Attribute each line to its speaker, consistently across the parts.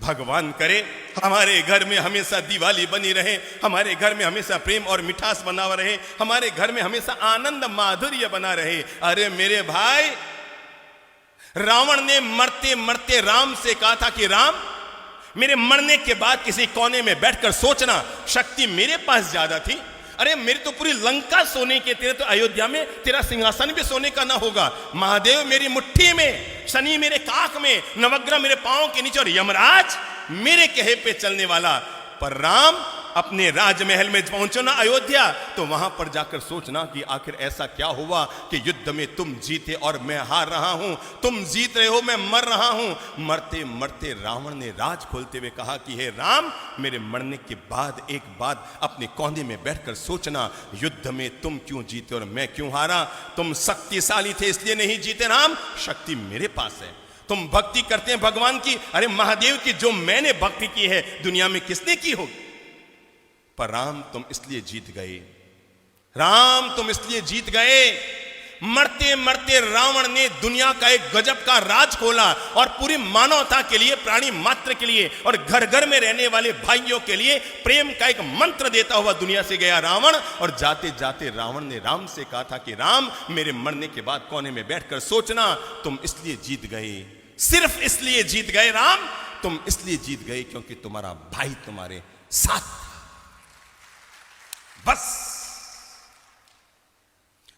Speaker 1: भगवान करे हमारे घर में हमेशा दिवाली बनी रहे, हमारे घर में हमेशा प्रेम और मिठास बना रहे, हमारे घर में हमेशा आनंद माधुर्य बना रहे। अरे मेरे भाई, रावण ने मरते मरते राम से कहा था कि राम, मेरे मरने के बाद किसी कोने में बैठकर सोचना, शक्ति मेरे पास ज्यादा थी। अरे मेरी तो पूरी लंका सोने के, तेरे तो अयोध्या में तेरा सिंहासन भी सोने का ना होगा। महादेव मेरी मुट्ठी में, शनि मेरे काख में, नवग्रह मेरे पांव के नीचे और यमराज मेरे कहे पे चलने वाला। पर राम अपने राजमहल में पहुंचो ना अयोध्या, तो वहां पर जाकर सोचना कि आखिर ऐसा क्या हुआ कि युद्ध में तुम जीते और मैं हार रहा हूं, तुम जीत रहे हो मैं मर रहा हूं। मरते मरते रावण ने राज खोलते हुए कहा कि हे राम, मेरे मरने के बाद एक बात अपने कोने में बैठकर सोचना, युद्ध में तुम क्यों जीते और मैं क्यों हारा? तुम शक्तिशाली थे इसलिए नहीं जीते राम, शक्ति मेरे पास है। तुम भक्ति करते हैं भगवान की, अरे महादेव की जो मैंने भक्ति की है दुनिया में किसने की होगी? पर राम तुम इसलिए जीत गए, राम तुम इसलिए जीत गए। मरते मरते रावण ने दुनिया का एक गजब का राज खोला और पूरी मानवता के लिए, प्राणी मात्र के लिए और घर घर में रहने वाले भाइयों के लिए प्रेम का एक मंत्र देता हुआ दुनिया से गया रावण। और जाते जाते रावण ने राम से कहा था कि राम, मेरे मरने के बाद कोने में बैठकर सोचना, तुम इसलिए जीत गए, सिर्फ इसलिए जीत गए राम, तुम इसलिए जीत गए क्योंकि तुम्हारा भाई तुम्हारे साथ, बस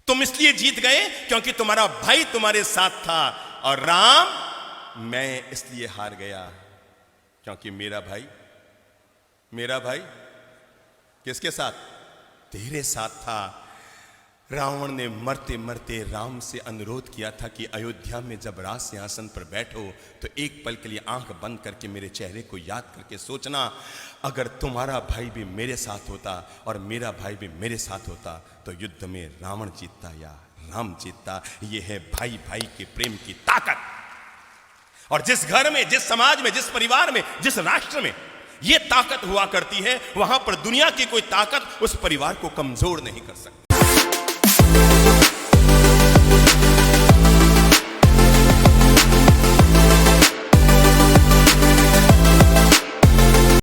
Speaker 1: तुम इसलिए जीत गए क्योंकि तुम्हारा भाई तुम्हारे साथ था। और राम, मैं इसलिए हार गया क्योंकि मेरा भाई किसके साथ? तेरे साथ था। रावण ने मरते मरते राम से अनुरोध किया था कि अयोध्या में जब राज सिंहासन पर बैठो तो एक पल के लिए आंख बंद करके मेरे चेहरे को याद करके सोचना, अगर तुम्हारा भाई भी मेरे साथ होता और मेरा भाई भी मेरे साथ होता तो युद्ध में रावण जीतता या राम जीतता। यह है भाई भाई के प्रेम की ताकत। और जिस घर में, जिस समाज में, जिस परिवार में, जिस राष्ट्र में यह ताकत हुआ करती है, वहां पर दुनिया की कोई ताकत उस परिवार को कमजोर नहीं कर सकती।